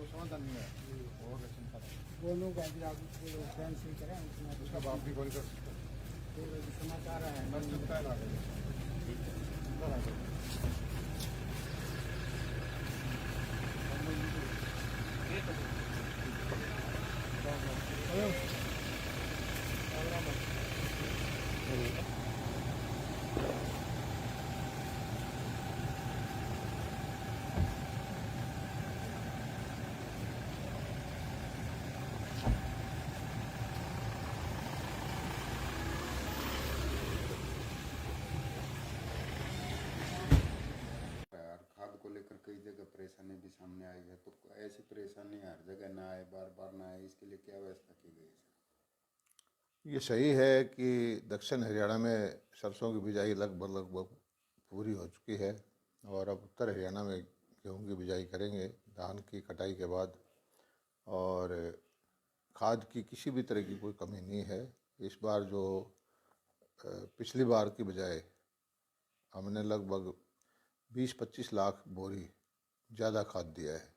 समाधान नहीं है और वो लोग ध्यान से करें उसका बाप भी कॉल कर सकते समाचार है बस चलता है ना को लेकर कई जगह परेशानी भी सामने आई है, तो ऐसी परेशानी हर जगह ना आए, बार बार ना आए, इसके लिए क्या व्यवस्था की गई है? ये सही है कि दक्षिण हरियाणा में सरसों की बिजाई लगभग पूरी हो चुकी है और अब उत्तर हरियाणा में गेहूं की बिजाई करेंगे धान की कटाई के बाद। और खाद की किसी भी तरह की कोई कमी नहीं है। इस बार जो पिछली बार की बजाय हमने लगभग 20-25 लाख बोरी ज़्यादा खाद दिया है।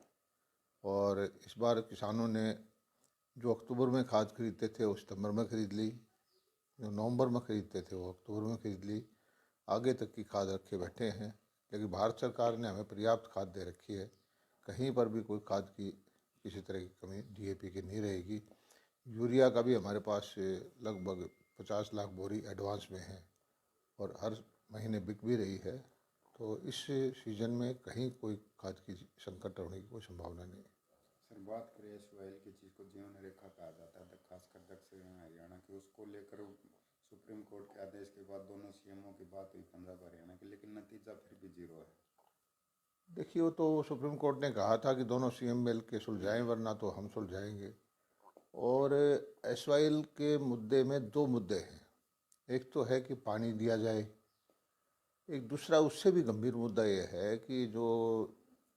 और इस बार किसानों ने जो अक्टूबर में खाद खरीदते थे वो सितंबर में खरीद ली, जो नवंबर में खरीदते थे वो अक्टूबर में खरीद ली, आगे तक की खाद रखे बैठे हैं। लेकिन भारत सरकार ने हमें पर्याप्त खाद दे रखी है, कहीं पर भी कोई खाद की किसी तरह की कमी डीएपी की नहीं रहेगी। यूरिया का भी हमारे पास लगभग 50 लाख बोरी एडवांस में है और हर महीने बिक भी रही है। तो इस सीजन में कहीं कोई खाद की संकट होने की कोई संभावना नहीं है। सर, बात करें SYL की चीज़ को जीवन रेखा कहा जाता है, खासकर दक्षिण हरियाणा की, उसको लेकर सुप्रीम कोर्ट के आदेश के बाद दोनों सीएमओ की बात हुई पंजाब हरियाणा की, लेकिन नतीजा फिर भी जीरो है। देखिए, वो तो सुप्रीम कोर्ट ने कहा था कि दोनों सीएम मिल के सुलझाएं, वरना तो हम सुलझाएंगे। और SYL के मुद्दे में दो मुद्दे हैं। एक तो है कि पानी दिया जाए, एक दूसरा उससे भी गंभीर मुद्दा ये है कि जो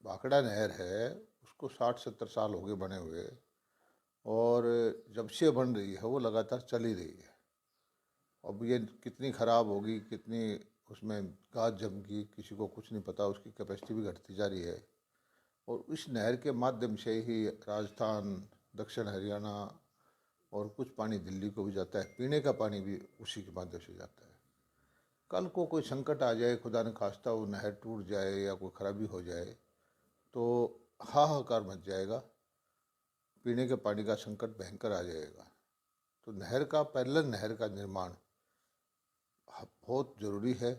भाखड़ा नहर है उसको 60-70 साल हो गए बने हुए और जब से बन रही है वो लगातार चल ही रही है। अब ये कितनी ख़राब होगी, कितनी उसमें गाद जमगी, किसी को कुछ नहीं पता। उसकी कैपेसिटी भी घटती जा रही है और इस नहर के माध्यम से ही राजस्थान, दक्षिण हरियाणा और कुछ पानी दिल्ली को भी जाता है। पीने का पानी भी उसी के माध्यम से जाता है। कल को कोई संकट आ जाए, खुदा न खास्ता वो नहर टूट जाए या कोई खराबी हो जाए तो हाहाकार मच जाएगा, पीने के पानी का संकट भयंकर आ जाएगा। तो नहर का पैरेलल नहर का निर्माण बहुत ज़रूरी है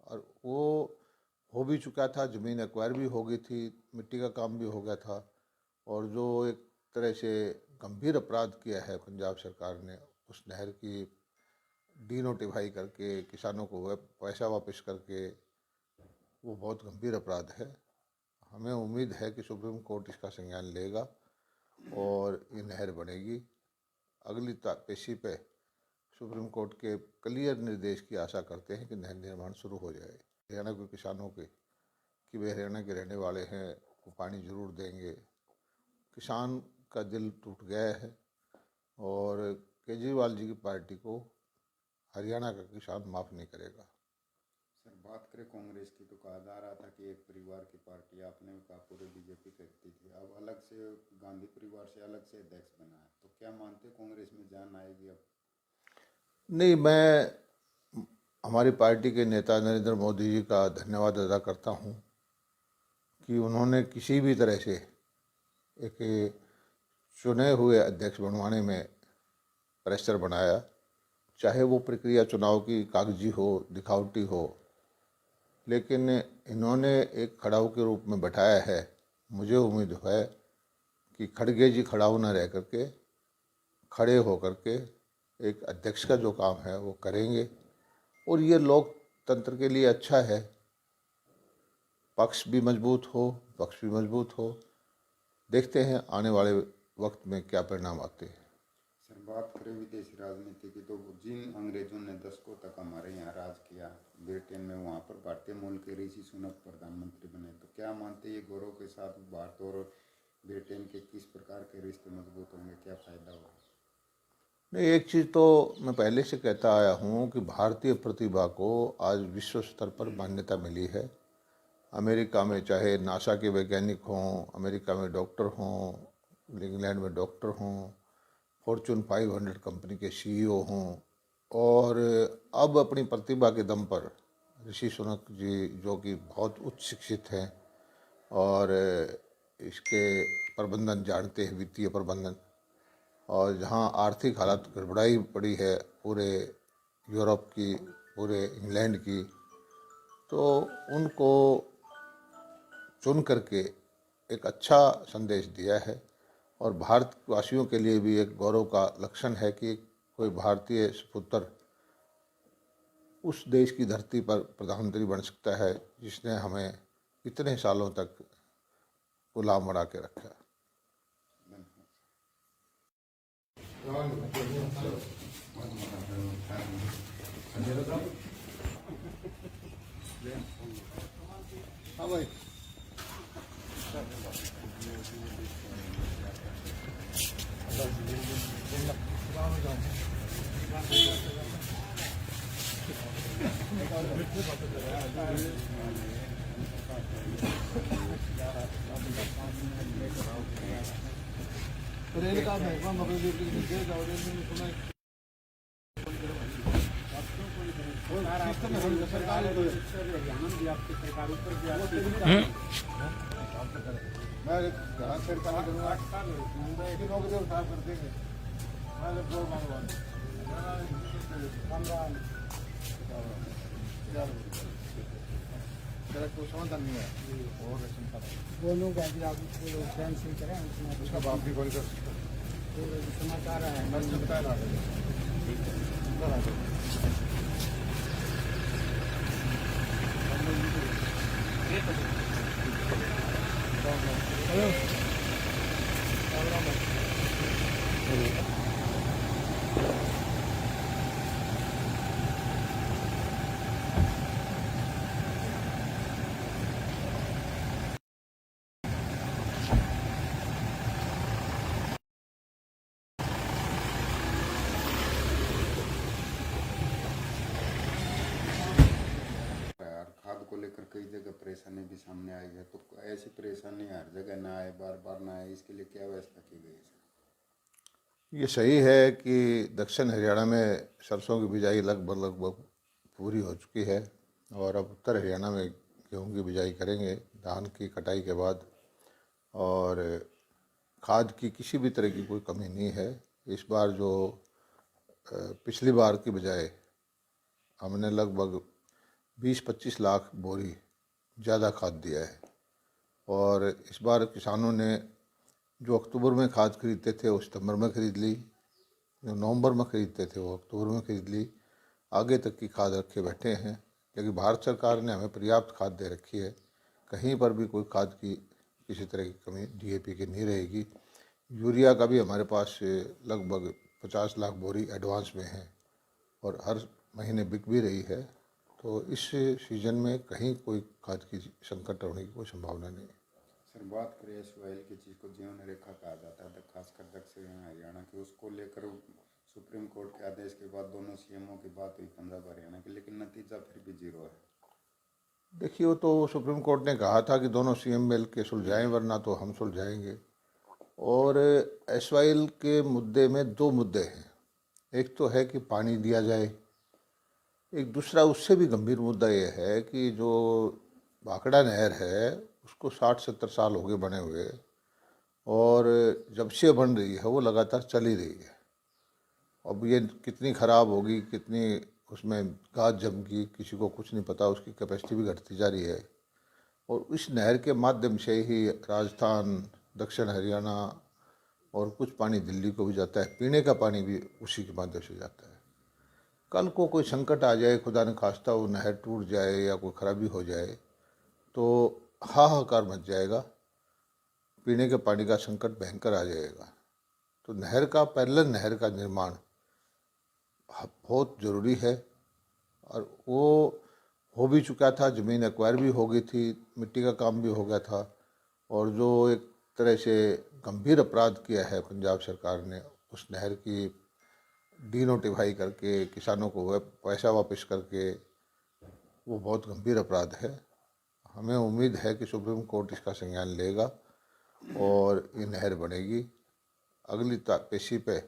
और वो हो भी चुका था। ज़मीन एक्वायर भी हो गई थी, मिट्टी का काम भी हो गया था। और जो एक तरह से गंभीर अपराध किया है पंजाब सरकार ने, उस नहर की डीनोटिफाई करके किसानों को पैसा वापस करके, वो बहुत गंभीर अपराध है। हमें उम्मीद है कि सुप्रीम कोर्ट इसका संज्ञान लेगा और ये नहर बनेगी। अगली पेशी पे सुप्रीम कोर्ट के क्लियर निर्देश की आशा करते हैं कि नहर निर्माण शुरू हो जाए। हरियाणा के किसानों के कि वे हरियाणा के रहने वाले हैं, वो पानी ज़रूर देंगे। किसान का दिल टूट गया है और केजरीवाल जी की पार्टी को हरियाणा का किसान माफ़ नहीं करेगा। सर, बात करें कांग्रेस की तो कहा जा रहा था कि एक परिवार की पार्टी, आपने कहा पूरे बीजेपी करती थी, अब अलग से गांधी परिवार से अलग से अध्यक्ष बना है, तो क्या मानते कांग्रेस में जान आएगी अब? नहीं, मैं हमारी पार्टी के नेता नरेंद्र मोदी जी का धन्यवाद अदा करता हूँ कि उन्होंने किसी भी तरह से एक चुने हुए अध्यक्ष बनवाने में प्रेशर बनाया, चाहे वो प्रक्रिया चुनाव की कागजी हो, दिखावटी हो, लेकिन इन्होंने एक खड़ाऊ के रूप में बैठाया है। मुझे उम्मीद है कि खड़गे जी खड़ाऊ न रह करके खड़े हो करके एक अध्यक्ष का जो काम है वो करेंगे और ये लोकतंत्र के लिए अच्छा है। पक्ष भी मजबूत हो, पक्ष भी मजबूत हो। देखते हैं आने वाले वक्त में क्या परिणाम आते हैं। सर, बात करें विदेशी राजनीति की तो जिन अंग्रेजों ने दशकों तक हमारे यहाँ राज किया ब्रिटेन में, वहाँ पर भारतीय मूल के ऋषि सुनक प्रधानमंत्री बने, तो क्या मानते हैं ये गौरव के साथ भारत और ब्रिटेन के किस प्रकार के रिश्ते मजबूत होंगे, क्या फायदा होगा? नहीं, एक चीज़ तो मैं पहले से कहता आया हूँ कि भारतीय प्रतिभा को आज विश्व स्तर पर मान्यता मिली है। अमेरिका में चाहे नासा के वैज्ञानिक हों, अमेरिका में डॉक्टर हों, इंग्लैंड में डॉक्टर हों, फॉर्चून 500 कंपनी के सीईओ हों, और अब अपनी प्रतिभा के दम पर ऋषि सुनक जी जो कि बहुत उच्च शिक्षित हैं और इसके प्रबंधन जानते हैं, वित्तीय प्रबंधन, और जहाँ आर्थिक हालत गड़बड़ाई पड़ी है पूरे यूरोप की, पूरे इंग्लैंड की, तो उनको चुन करके एक अच्छा संदेश दिया है। और भारतवासियों के लिए भी एक गौरव का लक्षण है कि कोई भारतीय सुपुत्र उस देश की धरती पर प्रधानमंत्री बन सकता है जिसने हमें इतने सालों तक गुलाम बना के रखा। हाँ भाई रेल का महकमा मकबूल के नीचे जाओ, रेल में सुना सरकार भी आपकी सरकार ऊपर भी आपकी मैं जहाँ सरकार करूँगा कि नौकरी उठा कर देंगे। मैं जब जोर मांगवा कोई समाधान नहीं है और बोलूँ क्या कि आप उसको कैंसिल करें, उसका बाप भी कॉल कर समाचार है मैं बताया खाद को लेकर कई जगह परेशानी भी सामने आई है, तो ऐसी परेशानी हर जगह ना आए, बार बार ना आए, इसके लिए क्या व्यवस्था की गई है? ये सही है कि दक्षिण हरियाणा में सरसों की बिजाई लगभग पूरी हो चुकी है और अब उत्तर हरियाणा में गेहूं की बिजाई करेंगे धान की कटाई के बाद, और खाद की किसी भी तरह की कोई कमी नहीं है। इस बार जो पिछली बार की बजाय हमने लगभग 20-25 लाख बोरी ज़्यादा खाद दिया है, और इस बार किसानों ने जो अक्टूबर में खाद खरीदते थे वो सितंबर में खरीद ली, जो नवंबर में खरीदते थे वो अक्टूबर में खरीद ली, आगे तक की खाद रखे बैठे हैं, क्योंकि भारत सरकार ने हमें पर्याप्त खाद दे रखी है। कहीं पर भी कोई खाद की किसी तरह की कमी डीएपी की नहीं रहेगी। यूरिया का भी हमारे पास लगभग 50 लाख बोरी एडवांस में है और हर महीने बिक भी रही है, तो इस सीजन में कहीं कोई खाद की संकट होने की कोई संभावना नहीं है। सर, बात करें SYL की चीज़ को जीवन रेखा कहा जाता है, खासकर दक्षिण हरियाणा की, उसको लेकर सुप्रीम कोर्ट के आदेश के बाद दोनों सीएमओ की बात हुई पंजाब हरियाणा की, लेकिन नतीजा फिर भी जीरो है। देखिए, वो तो सुप्रीम कोर्ट ने कहा था कि दोनों सीएम मिल के सुलझाएं वरना तो हम सुलझाएंगे, और SYL के मुद्दे में दो मुद्दे हैं। एक तो है कि पानी दिया जाए, एक दूसरा उससे भी गंभीर मुद्दा ये है कि जो भाखड़ा नहर है उसको 60-70 साल हो गए बने हुए, और जब से बन रही है वो लगातार चल ही रही है। अब ये कितनी ख़राब होगी, कितनी उसमें गाद जमगी, किसी को कुछ नहीं पता, उसकी कैपेसिटी भी घटती जा रही है। और इस नहर के माध्यम से ही राजस्थान, दक्षिण हरियाणा और कुछ पानी दिल्ली को भी जाता है, पीने का पानी भी उसी के माध्यम से जाता है। कल को कोई संकट आ जाए, खुदा न खास्ता वो नहर टूट जाए या कोई खराबी हो जाए तो हाहाकार मच जाएगा, पीने के पानी का संकट भयंकर आ जाएगा। तो नहर का पैरेलल नहर का निर्माण बहुत ज़रूरी है और वो हो भी चुका था, ज़मीन एक्वायर भी हो गई थी, मिट्टी का काम भी हो गया था। और जो एक तरह से गंभीर अपराध किया है पंजाब सरकार ने, उस नहर की डीनोटिफाई करके किसानों को पैसा वापस करके, वो बहुत गंभीर अपराध है। हमें उम्मीद है कि सुप्रीम कोर्ट इसका संज्ञान लेगा और ये नहर बनेगी। अगली पेशी पे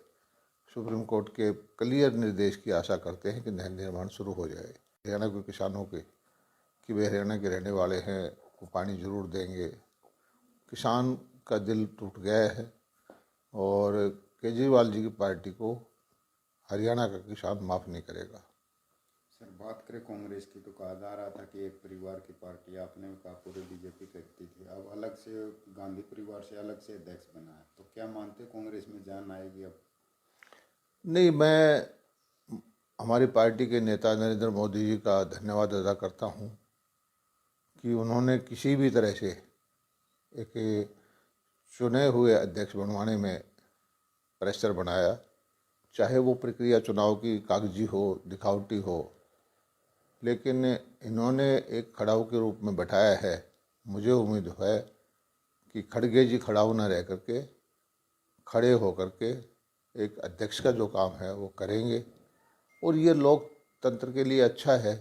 सुप्रीम कोर्ट के क्लियर निर्देश की आशा करते हैं कि नहर निर्माण शुरू हो जाए। हरियाणा के किसानों के कि वे हरियाणा के रहने वाले हैं, वो पानी ज़रूर देंगे। किसान का दिल टूट गया है और केजरीवाल जी की पार्टी को हरियाणा का किसान माफ़ नहीं करेगा। सर, बात करें कांग्रेस की तो कहा जा रहा था कि एक परिवार की पार्टी, आपने भी कहा पूरे बीजेपी करती थी, अब अलग से गांधी परिवार से अलग से अध्यक्ष बना है, तो क्या मानते कांग्रेस में जान आएगी अब? नहीं, मैं हमारी पार्टी के नेता नरेंद्र मोदी जी का धन्यवाद अदा करता हूँ कि उन्होंने किसी भी तरह से एक चुने हुए अध्यक्ष बनवाने में प्रेशर बनाया, चाहे वो प्रक्रिया चुनाव की कागजी हो, दिखावटी हो, लेकिन इन्होंने एक खड़ाऊ के रूप में बैठाया है। मुझे उम्मीद है कि खड़गे जी खड़ाऊ न रह करके खड़े हो करके एक अध्यक्ष का जो काम है वो करेंगे और ये लोकतंत्र के लिए अच्छा है।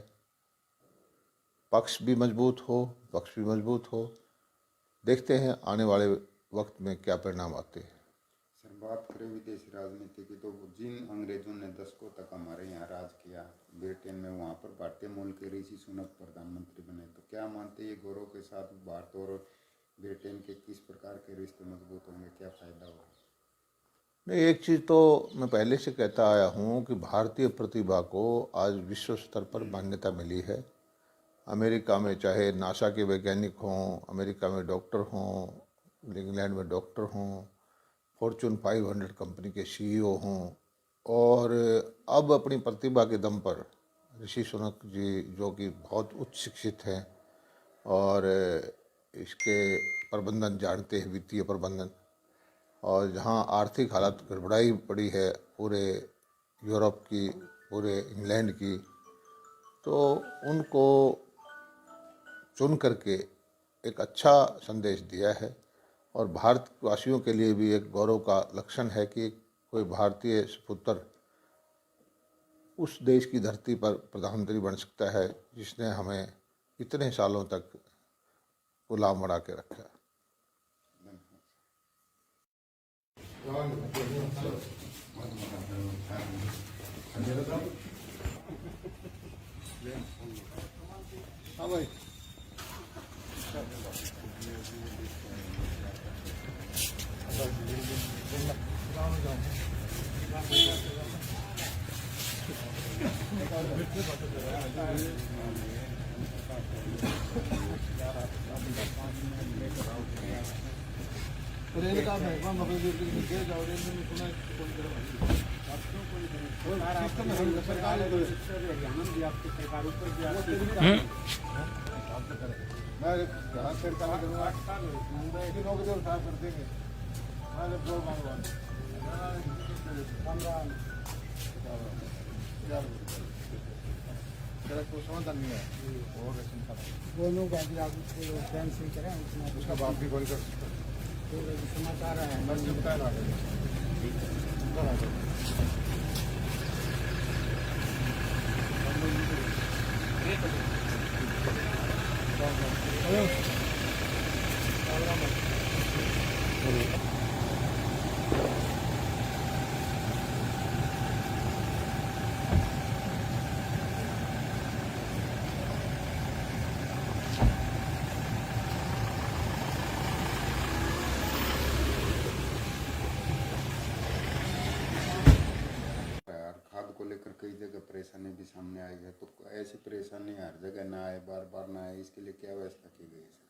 पक्ष भी मजबूत हो, पक्ष भी मजबूत हो। देखते हैं आने वाले वक्त में क्या परिणाम आते हैं। सर, बात करें विदेशी राजनीति की तो जिन अंग्रेजों ने दशकों तक हमारे यहाँ राज किया, ब्रिटेन में, वहाँ पर भारतीय मूल के ऋषि सुनक प्रधानमंत्री बने, तो क्या मानते ये गौरव के साथ भारत और ब्रिटेन के किस प्रकार के रिश्ते मजबूत होंगे, क्या फायदा होगा? नहीं, एक चीज़ तो मैं पहले से कहता आया हूँ कि भारतीय प्रतिभा को आज विश्व स्तर पर मान्यता मिली है। अमेरिका में चाहे नासा के वैज्ञानिक हों, अमेरिका में डॉक्टर हों, इंग्लैंड में डॉक्टर हों, फॉर्चून 500 कंपनी के सीईओ हों, और अब अपनी प्रतिभा के दम पर ऋषि सुनक जी, जो कि बहुत उच्च शिक्षित हैं और इसके प्रबंधन जानते हैं, वित्तीय प्रबंधन, और जहाँ आर्थिक हालत गड़बड़ाई पड़ी है पूरे यूरोप की, पूरे इंग्लैंड की, तो उनको चुन करके एक अच्छा संदेश दिया है। और भारतवासियों के लिए भी एक गौरव का लक्षण है कि कोई भारतीय सुपुत्र उस देश की धरती पर प्रधानमंत्री बन सकता है जिसने हमें इतने सालों तक गुलाम बना के रखा। हाँ भाई, रेल का महकमा मकई जाओ, रेल में सुना सरकार हरियाणा भी आपकी सरकार ऊपर भी मैं यहाँ सरकार कर देंगे। सड़क को समाधान नहीं है, और दोनों का भी आप उसको कैंसिल करें, उसका बाप भी कॉल कर सकते हैं। तो समाचार है बस चुपता ना खाद को लेकर कई जगह परेशानी भी सामने आई है, तो ऐसी परेशानी हर जगह ना आए, बार बार ना आए, इसके लिए क्या व्यवस्था की गई है?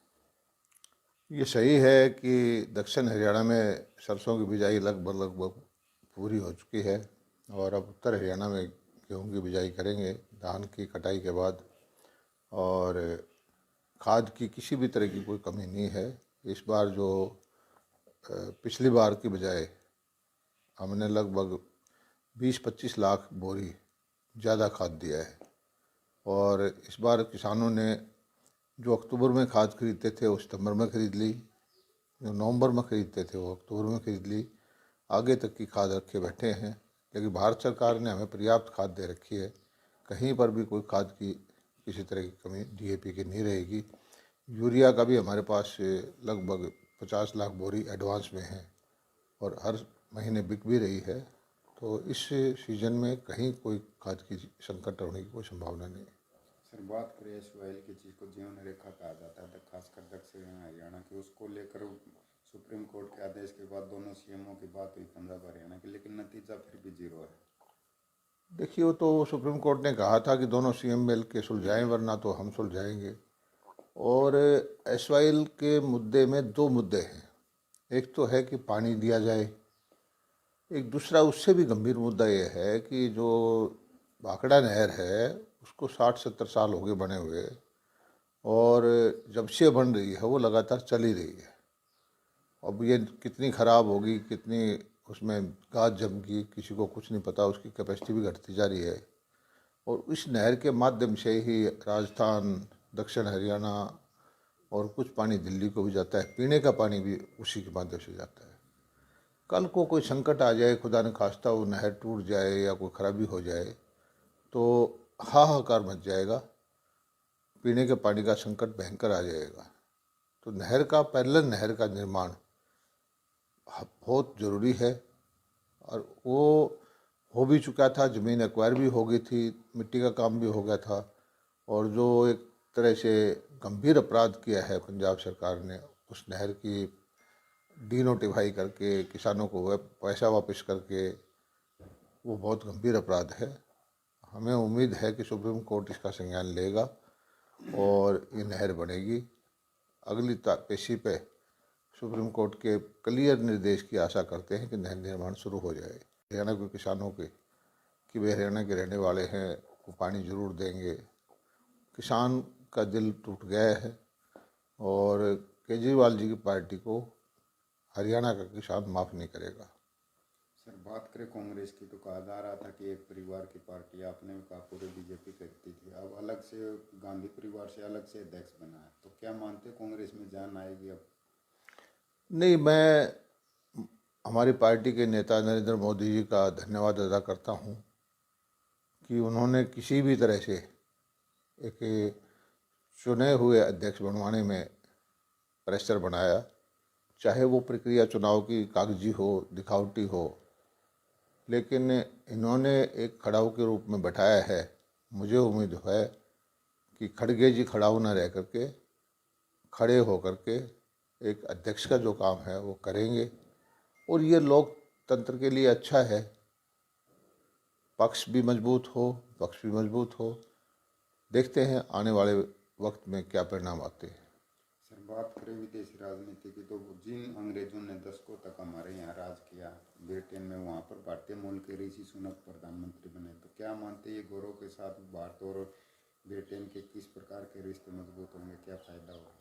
ये सही है कि दक्षिण हरियाणा में सरसों की बिजाई लगभग पूरी हो चुकी है और अब उत्तर हरियाणा में गेहूं की बिजाई करेंगे धान की कटाई के बाद। और खाद की किसी भी तरह की कोई कमी नहीं है। इस बार जो पिछली बार की बजाय हमने लगभग 20-25 लाख बोरी ज़्यादा खाद दिया है। और इस बार किसानों ने जो अक्टूबर में खाद खरीदते थे वो सितंबर में खरीद ली, जो नवंबर में खरीदते थे वो अक्टूबर में खरीद ली, आगे तक की खाद रखे बैठे हैं। लेकिन भारत सरकार ने हमें पर्याप्त खाद दे रखी है, कहीं पर भी कोई खाद की किसी तरह की कमी DAP की नहीं रहेगी। यूरिया का भी हमारे पास लगभग 50 लाख बोरी एडवांस में है और हर महीने बिक भी रही है। तो इस सीज़न में कहीं कोई खाद की संकट होने की कोई संभावना नहीं है। सर, बात करें SYL की चीज़ को जीवन रेखा कहा जाता है, खासकर दक्षिण हरियाणा की, उसको लेकर सुप्रीम कोर्ट के आदेश के बाद दोनों CMओ की बात हुई पंजाब हरियाणा की, लेकिन नतीजा फिर भी 0 है। देखिए, वो तो सुप्रीम कोर्ट ने कहा था कि दोनों CM मिल के सुलझाएं वरना तो हम सुलझाएंगे। और SYL के मुद्दे में 2 मुद्दे हैं। एक तो है कि पानी दिया जाए, एक दूसरा उससे भी गंभीर मुद्दा ये है कि जो भाखड़ा नहर है उसको 60-70 साल हो गए बने हुए, और जब से बन रही है वो लगातार चल ही रही है। अब ये कितनी ख़राब होगी, कितनी उसमें गाद जमगी, किसी को कुछ नहीं पता। उसकी कैपेसिटी भी घटती जा रही है। और इस नहर के माध्यम से ही राजस्थान, दक्षिण हरियाणा और कुछ पानी दिल्ली को भी जाता है। पीने का पानी भी उसी के माध्यम से जाता है। कल को कोई संकट आ जाए, खुदा न खास्ता वो नहर टूट जाए या कोई खराबी हो जाए तो हाहाकार मच जाएगा, पीने के पानी का संकट भयंकर आ जाएगा। तो नहर का पैरेलल नहर का निर्माण बहुत ज़रूरी है और वो हो भी चुका था। ज़मीन एक्वायर भी हो गई थी, मिट्टी का काम भी हो गया था। और जो एक तरह से गंभीर अपराध किया है पंजाब सरकार ने, उस नहर की डीनोटिफाई करके किसानों को पैसा वापस करके, वो बहुत गंभीर अपराध है। हमें उम्मीद है कि सुप्रीम कोर्ट इसका संज्ञान लेगा और ये नहर बनेगी। अगली पेशी पे सुप्रीम कोर्ट के क्लियर निर्देश की आशा करते हैं कि नहर निर्माण शुरू हो जाए। हरियाणा के किसानों के कि वे हरियाणा के रहने वाले हैं, वो पानी ज़रूर देंगे। किसान का दिल टूट गया है और केजरीवाल जी की पार्टी को हरियाणा का किसान माफ़ नहीं करेगा। सर, बात करें कांग्रेस की तो कहा जा रहा था कि एक परिवार की पार्टी, आपने भी कहा पूरे BJP करती थी, अब अलग से गांधी परिवार से अलग से अध्यक्ष बना है, तो क्या मानते कांग्रेस में जान आएगी अब? नहीं, मैं हमारी पार्टी के नेता नरेंद्र मोदी जी का धन्यवाद अदा करता हूँ कि उन्होंने किसी भी तरह से एक चुने हुए अध्यक्ष बनवाने में प्रेशर बनाया, चाहे वो प्रक्रिया चुनाव की कागजी हो, दिखावटी हो, लेकिन इन्होंने एक खड़ाऊ के रूप में बैठाया है। मुझे उम्मीद है कि खड़गे जी खड़ाऊ न रह करके खड़े हो करके एक अध्यक्ष का जो काम है वो करेंगे और ये लोकतंत्र के लिए अच्छा है। पक्ष भी मजबूत हो, पक्ष भी मजबूत हो। देखते हैं आने वाले वक्त में क्या परिणाम आते हैं। सर, बात करें विदेशी राजनीति की तो जिन अंग्रेजों ने दशकों तक हमारे यहाँ राज किया, ब्रिटेन में, वहाँ पर भारतीय मूल के ऋषि सुनक प्रधानमंत्री बने, तो क्या मानते हैं ये गौरव के साथ भारत और ब्रिटेन के किस प्रकार के रिश्ते मजबूत होंगे, क्या फ़ायदा होगा?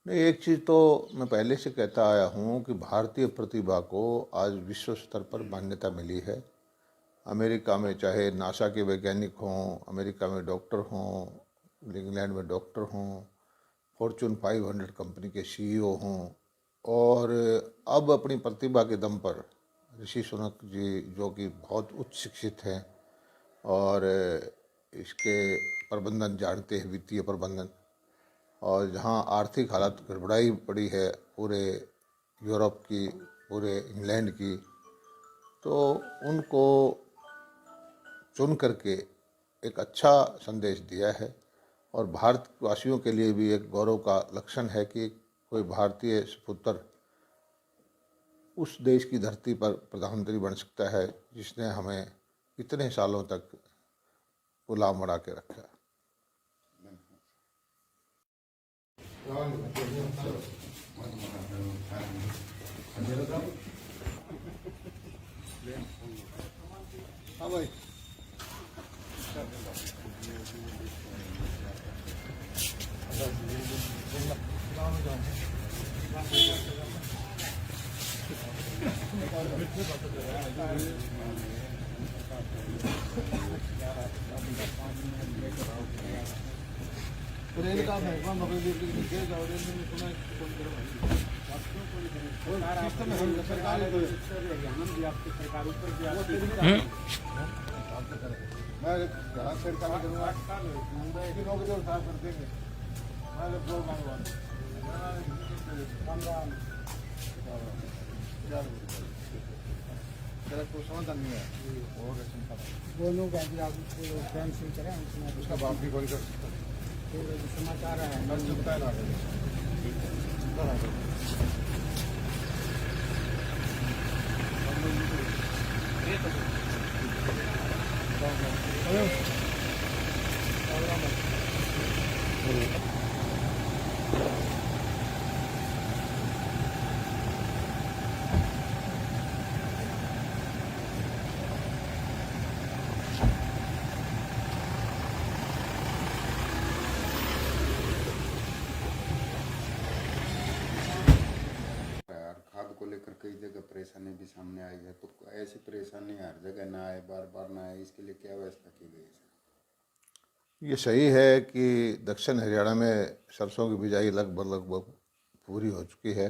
नहीं, एक चीज़ तो मैं पहले से कहता आया हूँ कि भारतीय प्रतिभा को आज विश्व स्तर पर मान्यता मिली है। अमेरिका में चाहे नासा के वैज्ञानिक हों, अमेरिका में डॉक्टर हों, इंग्लैंड में डॉक्टर हों, फॉर्चून 500 कंपनी के CEO हों, और अब अपनी प्रतिभा के दम पर ऋषि सुनक जी जो कि बहुत उच्च शिक्षित हैं और इसके प्रबंधन जानते हैं, वित्तीय प्रबंधन, और जहाँ आर्थिक हालत गड़बड़ाई पड़ी है पूरे यूरोप की, पूरे इंग्लैंड की, तो उनको चुन करके एक अच्छा संदेश दिया है। और भारतवासियों के लिए भी एक गौरव का लक्षण है कि कोई भारतीय सुपुत्र उस देश की धरती पर प्रधानमंत्री बन सकता है जिसने हमें इतने सालों तक गुलाम बना के रखा। हाँ भाई, रेल का महकमा मगर देगा और रेल में सुना सिस्टम है सरकार हरियाणा भी आपकी सरकार ऊपर भी आपकी मैं ग्राहक से काम करूँगा कि नौकरी और साफ कर देंगे मैं दो मांगवा को समाधान नहीं है और दोनों का भी आप उसको कैंसिल करें उसका बाप भी कॉल कर सकता है समाचार है कर सकता है यार खाद को लेकर कई जगह परेशानी भी सामने आई है, तो ऐसी परेशानी हर जगह ना आए, बार बार ना आए, इसके लिए क्या व्यवस्था की गई है सर? ये सही है कि दक्षिण हरियाणा में सरसों की बिजाई लगभग पूरी हो चुकी है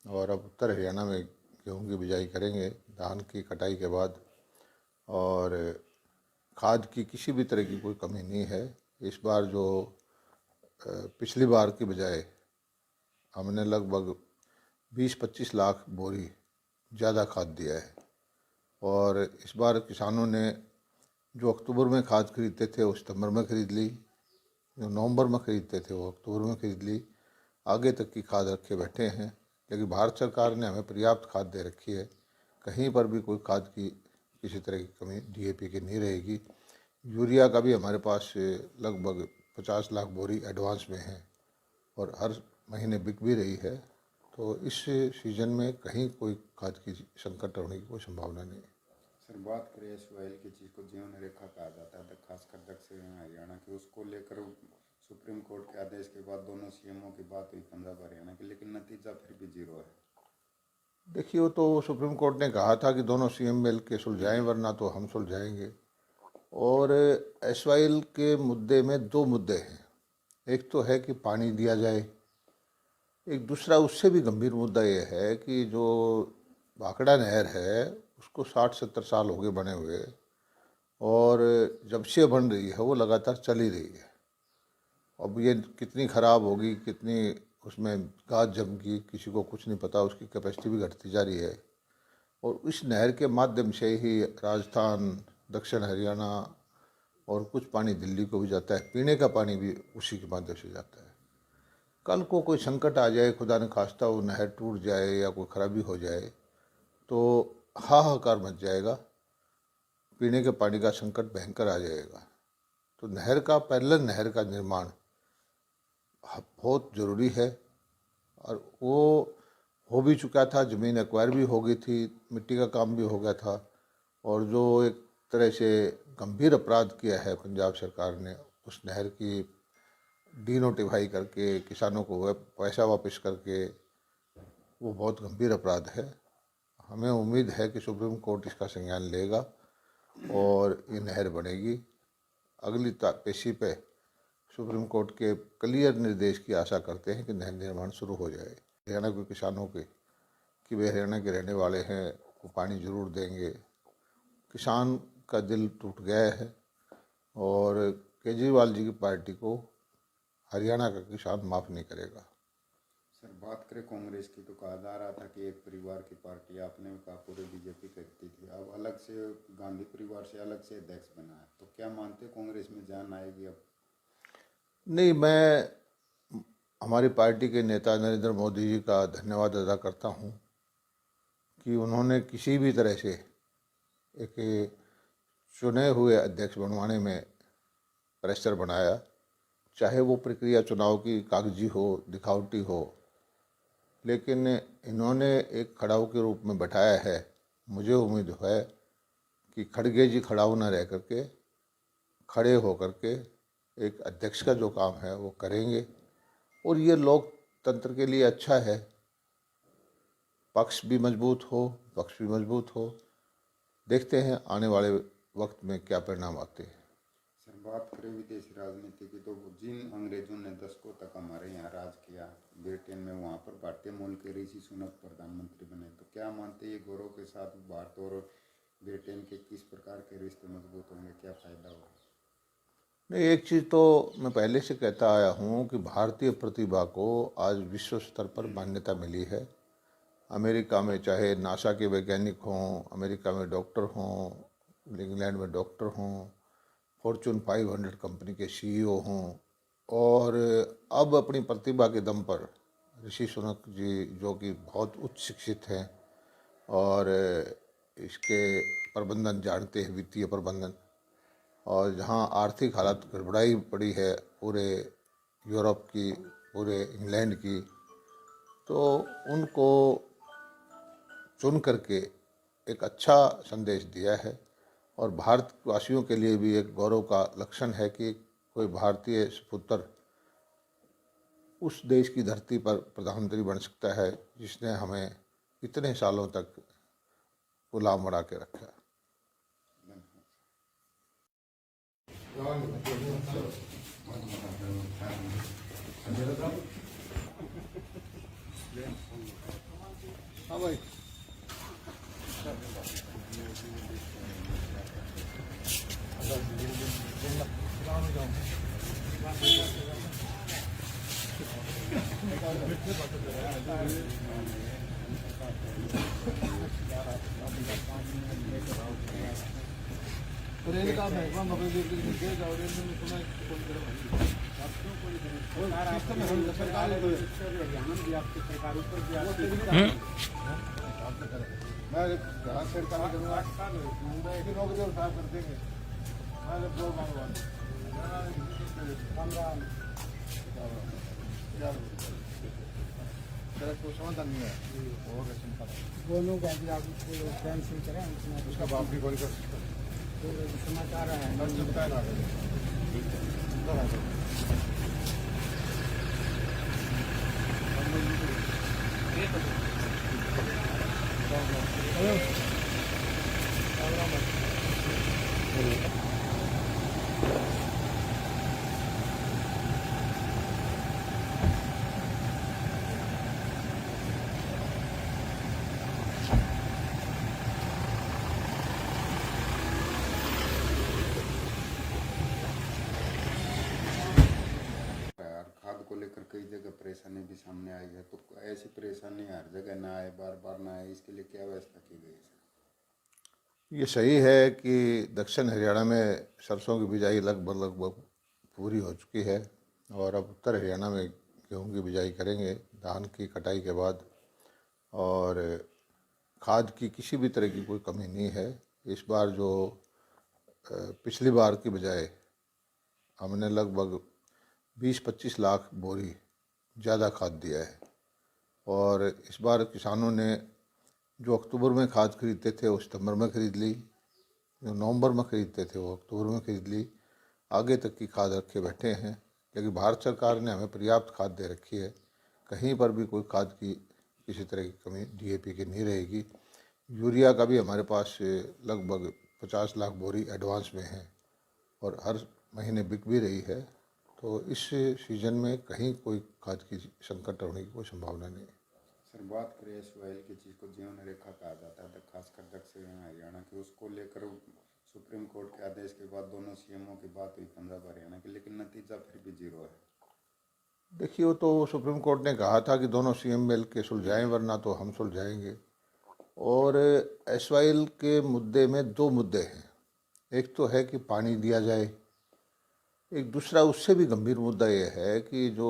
और अब उत्तर हरियाणा में गेहूं की बिजाई करेंगे धान की कटाई के बाद। और खाद की किसी भी तरह की कोई कमी नहीं है। इस बार जो पिछली बार की बजाय हमने लगभग 20-25 लाख बोरी ज़्यादा खाद दिया है। और इस बार किसानों ने जो अक्टूबर में खाद खरीदते थे वो सितंबर में खरीद ली, जो नवंबर में खरीदते थे वो अक्टूबर में खरीद ली, आगे तक की खाद रखे बैठे हैं। लेकिन भारत सरकार ने हमें पर्याप्त खाद दे रखी है, कहीं पर भी कोई खाद की किसी तरह की कमी डीएपी की नहीं रहेगी। यूरिया का भी हमारे पास लगभग 50 लाख बोरी एडवांस में है और हर महीने बिक भी रही है। तो इस सीजन में कहीं कोई खाद की संकट होने की कोई संभावना नहीं है। सर बात करें SYL की चीज़ को जीवन रेखा कहा जाता है, खासकर दक्षिण हरियाणा की, उसको लेकर सुप्रीम कोर्ट के आदेश के बाद दोनों सीएमओ की बात हुई पंजाब हरियाणा की, लेकिन नतीजा फिर भी 0 है। देखिए, वो तो सुप्रीम कोर्ट ने कहा था कि दोनों सीएम मिल के सुलझाएं वरना तो हम सुलझाएंगे। और SYL के मुद्दे में दो मुद्दे हैं, एक तो है कि पानी दिया जाए, एक दूसरा उससे भी गंभीर मुद्दा ये है कि जो भाखड़ा नहर है उसको 60-70 साल हो गए बने हुए और जब से बन रही है वो लगातार चल ही रही है। अब ये कितनी ख़राब होगी, कितनी उसमें गाद जमगी, किसी को कुछ नहीं पता, उसकी कैपेसिटी भी घटती जा रही है। और इस नहर के माध्यम से ही राजस्थान, दक्षिण हरियाणा और कुछ पानी दिल्ली को भी जाता है, पीने का पानी भी उसी के माध्यम से जाता है। कल को कोई संकट आ जाए, खुदा न खास्ता वो नहर टूट जाए या कोई खराबी हो जाए तो हाहाकार मच जाएगा, पीने के पानी का संकट भयंकर आ जाएगा। तो पैरेलल नहर का निर्माण बहुत ज़रूरी है और वो हो भी चुका था, ज़मीन एक्वायर भी हो गई थी, मिट्टी का काम भी हो गया था। और जो एक तरह से गंभीर अपराध किया है पंजाब सरकार ने, उस नहर की डीनोटिफाई करके किसानों को पैसा वापस करके, वो बहुत गंभीर अपराध है। हमें उम्मीद है कि सुप्रीम कोर्ट इसका संज्ञान लेगा और ये नहर बनेगी। अगली पेशी पे सुप्रीम कोर्ट के क्लियर निर्देश की आशा करते हैं कि नहर निर्माण शुरू हो जाए। हरियाणा के किसानों के कि वे हरियाणा के रहने वाले हैं, वो पानी ज़रूर देंगे। किसान का दिल टूट गया है और केजरीवाल जी की पार्टी को हरियाणा का किसान माफ़ नहीं करेगा। सर बात करें कांग्रेस की, तो कहा जा रहा था कि एक परिवार की पार्टी, आपने कहा पूरे बीजेपी करती थी, अब अलग से गांधी परिवार से अलग से अध्यक्ष बना है, तो क्या मानते कांग्रेस में जान आएगी अब? नहीं, मैं हमारी पार्टी के नेता नरेंद्र मोदी जी का धन्यवाद अदा करता हूँ कि उन्होंने किसी भी तरह से एक चुने हुए अध्यक्ष बनवाने में प्रेशर बनाया, चाहे वो प्रक्रिया चुनाव की कागजी हो, दिखावटी हो, लेकिन इन्होंने एक खड़ाऊ के रूप में बैठाया है। मुझे उम्मीद है कि खड़गे जी खड़ाऊ न रह करके खड़े हो करके एक अध्यक्ष का जो काम है वो करेंगे और ये लोकतंत्र के लिए अच्छा है। पक्ष भी मजबूत हो, पक्ष भी मजबूत हो। देखते हैं आने वाले वक्त में क्या परिणाम आते हैं। सर बात करें विदेशी राजनीति की तो जिन अंग्रेजों ने दशकों तक हमारे यहाँ राज किया ब्रिटेन में, वहाँ पर भारतीय मूल के ऋषि सुनक प्रधानमंत्री बने, तो क्या मानते हैं ये गौरव के साथ भारत और ब्रिटेन के किस प्रकार के रिश्ते मजबूत होंगे, क्या फायदा होगा? नहीं, एक चीज़ तो मैं पहले से कहता आया हूँ कि भारतीय प्रतिभा को आज विश्व स्तर पर मान्यता मिली है। अमेरिका में चाहे नासा के वैज्ञानिक हों, अमेरिका में डॉक्टर हों, इंग्लैंड में डॉक्टर हों, फॉर्चून 500 कंपनी के सीईओ हों, और अब अपनी प्रतिभा के दम पर ऋषि सुनक जी जो कि बहुत उच्च शिक्षित हैं और इसके प्रबंधन जानते हैं, वित्तीय प्रबंधन, और जहाँ आर्थिक हालत गड़बड़ाई पड़ी है पूरे यूरोप की, पूरे इंग्लैंड की, तो उनको चुन करके एक अच्छा संदेश दिया है। और भारतवासियों के लिए भी एक गौरव का लक्षण है कि कोई भारतीय सुपुत्र उस देश की धरती पर प्रधानमंत्री बन सकता है जिसने हमें इतने सालों तक गुलाम बना के रखा। हाँ भाई, रेल का महकमा मगर जाओ रेल में सुना फोन करो सरकार भी आपकी सरकार ऊपर भी मैं जहाँ सरकार करूँगा एक ही नौकरी और साफ कर देंगे। मैं जब दो मांगवा कोई समाधान नहीं है, दोनों का भी आप कैंसिल करें, उसका बाप भी कॉल कर सकता है। समाचार है चलता है ना खाद को लेकर कई जगह परेशानी भी सामने आई है, तो ऐसी परेशानी हर जगह ना आए, बार बार ना आए, इसके लिए क्या व्यवस्था की गई है? ये सही है कि दक्षिण हरियाणा में सरसों की बिजाई लगभग पूरी हो चुकी है और अब उत्तर हरियाणा में गेहूं की बिजाई करेंगे धान की कटाई के बाद। और खाद की किसी भी तरह की कोई कमी नहीं है। इस बार जो पिछली बार की बजाय हमने लगभग 20-25 लाख बोरी ज़्यादा खाद दिया है। और इस बार किसानों ने जो अक्टूबर में खाद खरीदते थे वो सितंबर में खरीद ली, जो नवंबर में खरीदते थे वो अक्टूबर में खरीद ली, आगे तक की खाद रखे बैठे हैं। लेकिन भारत सरकार ने हमें पर्याप्त खाद दे रखी है, कहीं पर भी कोई खाद की किसी तरह की कमी डीएपी की नहीं रहेगी। यूरिया का भी हमारे पास लगभग 50 लाख बोरी एडवांस में है और हर महीने बिक भी रही है। तो इस सीजन में कहीं कोई खाद की संकट होने की कोई संभावना नहीं है। सर बात करें SYL की चीज़ को जीवन रेखा कहा जाता है, खासकर दक्षिण हरियाणा की, उसको लेकर सुप्रीम कोर्ट के आदेश के बाद दोनों सीएमओ की बात हुई पंजाब हरियाणा की, लेकिन नतीजा फिर भी जीरो है। देखिए, वो तो सुप्रीम कोर्ट ने कहा था कि दोनों सीएम मिल के सुलझाएं वरना तो हम सुलझाएंगे। और SYL के मुद्दे में दो मुद्दे हैं, एक तो है कि पानी दिया जाए, एक दूसरा उससे भी गंभीर मुद्दा ये है कि जो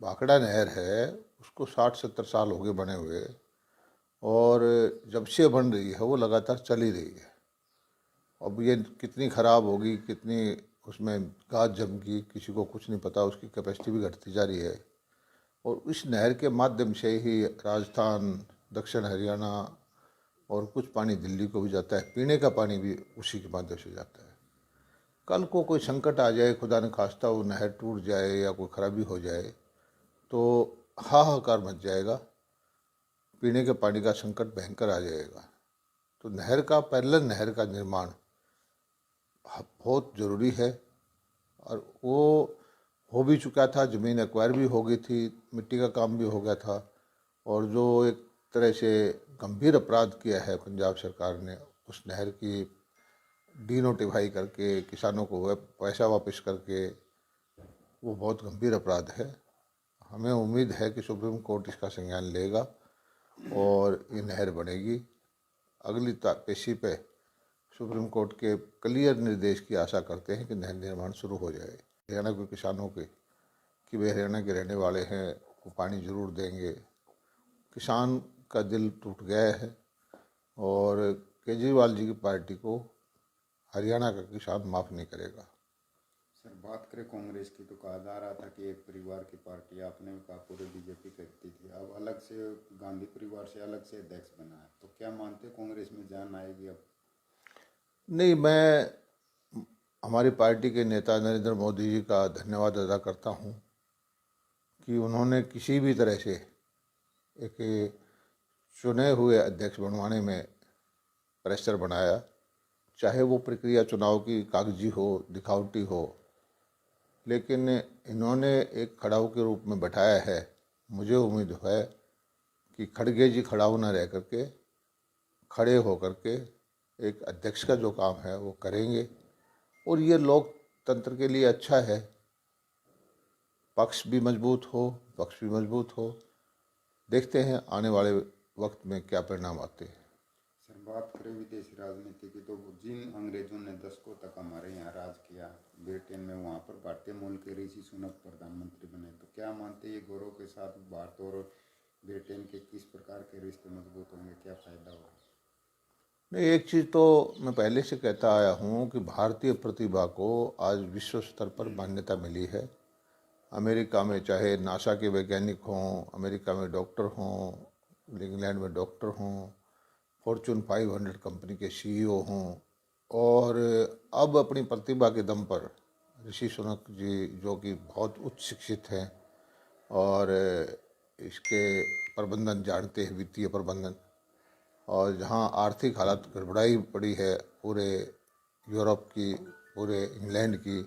भाखड़ा नहर है उसको 60-70 साल हो गए बने हुए और जब से बन रही है वो लगातार चल ही रही है। अब ये कितनी ख़राब होगी, कितनी उसमें गाद जमगी, किसी को कुछ नहीं पता, उसकी कैपेसिटी भी घटती जा रही है। और इस नहर के माध्यम से ही राजस्थान, दक्षिण हरियाणा और कुछ पानी दिल्ली को भी जाता है, पीने का पानी भी उसी के माध्यम से जाता है। कल को कोई संकट आ जाए, खुदा न खास्ता वो नहर टूट जाए या कोई खराबी हो जाए तो हाहाकार मच जाएगा। पीने के पानी का संकट भयंकर आ जाएगा। तो नहर का पैरेलल नहर का निर्माण बहुत ज़रूरी है और वो हो भी चुका था, ज़मीन एक्वायर भी हो गई थी, मिट्टी का काम भी हो गया था। और जो एक तरह से गंभीर अपराध किया है पंजाब सरकार ने, उस नहर की डीनोटिफाई करके किसानों को पैसा वापस करके, वो बहुत गंभीर अपराध है। हमें उम्मीद है कि सुप्रीम कोर्ट इसका संज्ञान लेगा और ये नहर बनेगी। अगली पेशी पे सुप्रीम कोर्ट के क्लियर निर्देश की आशा करते हैं कि नहर निर्माण शुरू हो जाए। हरियाणा के किसानों के कि वे हरियाणा के रहने वाले हैं, वो पानी ज़रूर देंगे। किसान का दिल टूट गया है और केजरीवाल जी की पार्टी को हरियाणा का किसान माफ़ नहीं करेगा। सर, बात करें कांग्रेस की तो कहा जा रहा था कि एक परिवार की पार्टी, आपने भी कहा पूरे बीजेपी करती थी, अब अलग से गांधी परिवार से अलग से अध्यक्ष बना है, तो क्या मानते कांग्रेस में जान आएगी अब? नहीं, मैं हमारी पार्टी के नेता नरेंद्र मोदी जी का धन्यवाद अदा करता हूँ कि उन्होंने किसी भी तरह से एक चुने हुए अध्यक्ष बनवाने में प्रेशर बनाया, चाहे वो प्रक्रिया चुनाव की कागजी हो, दिखावटी हो, लेकिन इन्होंने एक खड़ाऊ के रूप में बैठाया है। मुझे उम्मीद है कि खड़गे जी खड़ाऊ न रह करके खड़े होकर के एक अध्यक्ष का जो काम है वो करेंगे और ये लोकतंत्र के लिए अच्छा है। पक्ष भी मजबूत हो, पक्ष भी मजबूत हो। देखते हैं आने वाले वक्त में क्या परिणाम आते हैं। सर, बात करें विदेशी राजनीति की तो जिन अंग्रेजों ने दशकों तक हमारे यहाँ राज किया, ब्रिटेन में, वहाँ पर भारतीय मूल के ऋषि सुनक प्रधानमंत्री बने, तो क्या मानते ये गौरव के साथ भारत और ब्रिटेन के किस प्रकार के रिश्ते मजबूत होंगे, क्या फायदा होगा? नहीं, एक चीज़ तो मैं पहले से कहता आया हूँ कि भारतीय प्रतिभा को आज विश्व स्तर पर मान्यता मिली है। अमेरिका में चाहे नासा के वैज्ञानिक हों, अमेरिका में डॉक्टर हों, इंग्लैंड में डॉक्टर हों, फॉर्चून 500 कंपनी के सीईओ हों, और अब अपनी प्रतिभा के दम पर ऋषि सुनक जी, जो कि बहुत उच्च शिक्षित हैं और इसके प्रबंधन जानते हैं, वित्तीय प्रबंधन, और जहां आर्थिक हालत गड़बड़ाई पड़ी है पूरे यूरोप की, पूरे इंग्लैंड की,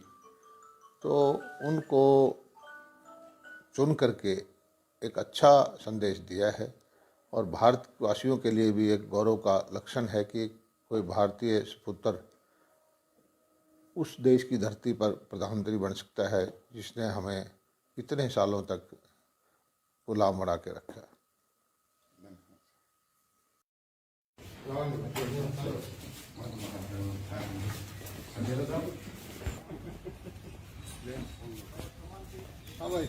तो उनको चुन करके एक अच्छा संदेश दिया है। और भारतवासियों के लिए भी एक गौरव का लक्षण है कि कोई भारतीय सुपुत्र उस देश की धरती पर प्रधानमंत्री बन सकता है जिसने हमें इतने सालों तक गुलाम बना के रखा। हाँ भाई,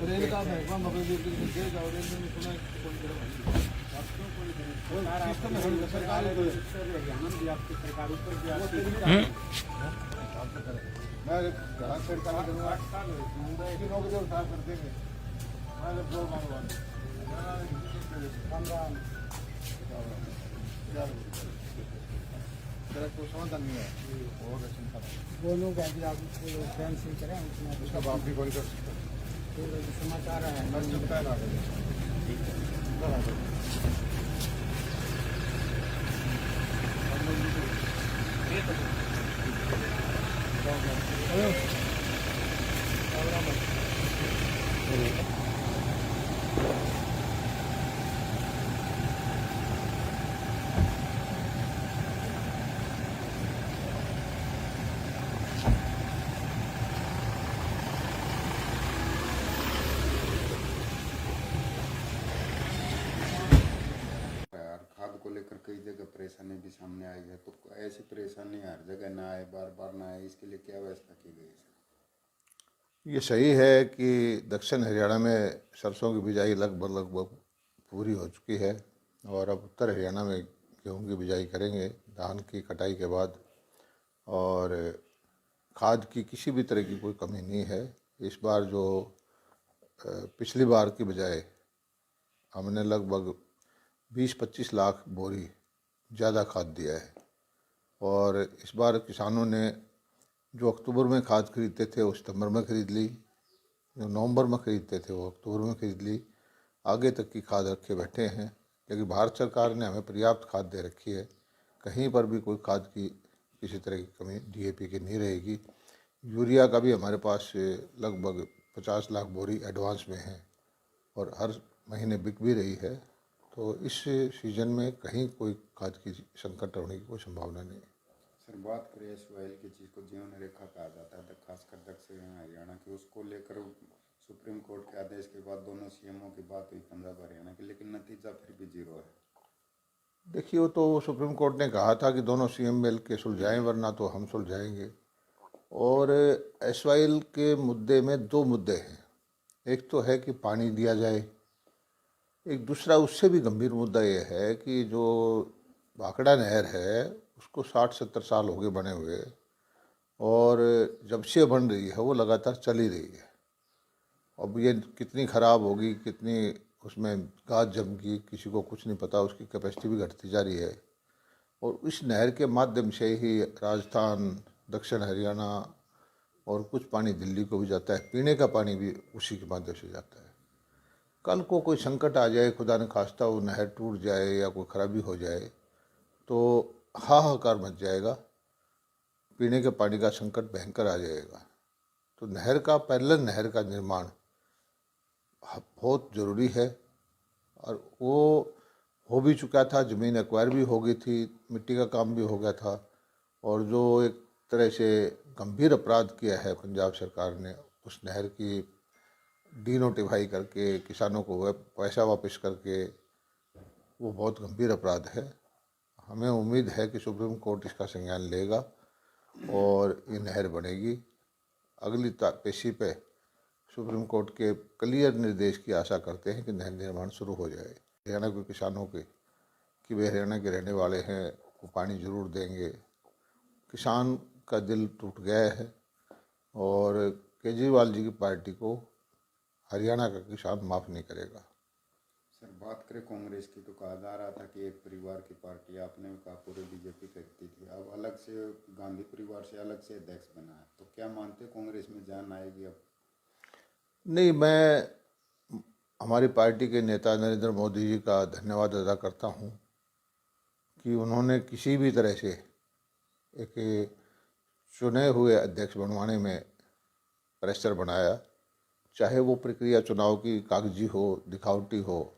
रेल का भैया मगर दे जाओ, रेल में सुना कोई सरकार भी आपकी सरकार ऊपर भी मैं घास सरकार करूँगा, तीनों को जो उठा कर देंगे, मैं जब जोर मांगूंगा तो समाधान नहीं है। और दोनों का भी आप कैंसिल करें, उसका बाप भी कॉल कर सकते हैं। समाचार है हर चलता है ना। खाद को लेकर कई जगह परेशानी भी सामने आई है, तो ऐसी परेशानी हर जगह ना आए, बार बार ना आए, इसके लिए क्या व्यवस्था की गई है? ये सही है कि दक्षिण हरियाणा में सरसों की बिजाई लगभग पूरी हो चुकी है और अब उत्तर हरियाणा में गेहूं की बिजाई करेंगे धान की कटाई के बाद। और खाद की किसी भी तरह की कोई कमी नहीं है। इस बार जो पिछली बार की बजाय हमने लगभग 20-25 लाख बोरी ज़्यादा खाद दिया है। और इस बार किसानों ने जो अक्टूबर में खाद खरीदते थे वो सितंबर में खरीद ली, जो नवंबर में खरीदते थे वो अक्टूबर में खरीद ली, आगे तक की खाद रखे बैठे हैं। क्योंकि भारत सरकार ने हमें पर्याप्त खाद दे रखी है, कहीं पर भी कोई खाद की किसी तरह की कमी DAP की नहीं रहेगी। यूरिया का भी हमारे पास लगभग 50 लाख बोरी एडवांस में है और हर महीने बिक भी रही है। तो इस सीजन में कहीं कोई खाद की संकट होने की कोई संभावना नहीं है। सर, बात करें इस ऑयल की चीज़ को जीवन रेखा कहा जाता है, खासकर दक्षिण हरियाणा की, उसको लेकर सुप्रीम कोर्ट के आदेश के बाद दोनों CMओ की बात हुई पंजाब हरियाणा की, लेकिन नतीजा फिर भी 0 है। देखिए, वो तो सुप्रीम कोर्ट ने कहा था कि दोनों CM मिल के सुलझाएं वरना तो हम सुलझाएंगे। और SYL के मुद्दे में 2 मुद्दे हैं। एक तो है कि पानी दिया जाए, एक दूसरा उससे भी गंभीर मुद्दा ये है कि जो भाखड़ा नहर है उसको 60-70 साल हो गए बने हुए, और जब से बन रही है वो लगातार चली रही है। अब ये कितनी ख़राब होगी, कितनी उसमें गाद जमगी, किसी को कुछ नहीं पता। उसकी कैपेसिटी भी घटती जा रही है। और इस नहर के माध्यम से ही राजस्थान, दक्षिण हरियाणा और कुछ पानी दिल्ली को भी जाता है। पीने का पानी भी उसी के माध्यम से जाता है। कल को कोई संकट आ जाए, खुदा न खास्ता वो नहर टूट जाए या कोई खराबी हो जाए तो हाहाकार मच जाएगा, पीने के पानी का संकट भयंकर आ जाएगा। तो नहर का, पैरेलल नहर का निर्माण बहुत ज़रूरी है और वो हो भी चुका था। ज़मीन एक्वायर भी हो गई थी, मिट्टी का काम भी हो गया था। और जो एक तरह से गंभीर अपराध किया है पंजाब सरकार ने, उस नहर की डीनोटिफाई करके किसानों को पैसा वापस करके, वो बहुत गंभीर अपराध है। हमें उम्मीद है कि सुप्रीम कोर्ट इसका संज्ञान लेगा और ये नहर बनेगी। अगली पेशी पे सुप्रीम कोर्ट के क्लियर निर्देश की आशा करते हैं कि नहर निर्माण शुरू हो जाए। हरियाणा के किसानों के कि वे हरियाणा के रहने वाले हैं, वो पानी ज़रूर देंगे। किसान का दिल टूट गया है और केजरीवाल जी की पार्टी को हरियाणा का किसान माफ़ नहीं करेगा। सर, बात करें कांग्रेस की तो कहा जा रहा था कि एक परिवार की पार्टी, आपने भी कहा पूरे BJP करती थी, अब अलग से गांधी परिवार से अलग से अध्यक्ष बना है, तो क्या मानते कांग्रेस में जान आएगी अब? नहीं, मैं हमारी पार्टी के नेता नरेंद्र मोदी जी का धन्यवाद अदा करता हूँ कि उन्होंने किसी भी तरह से एक चुने हुए अध्यक्ष बनवाने में प्रेशर बनाया, चाहे वो प्रक्रिया चुनाव की कागजी हो, दिखावटी हो,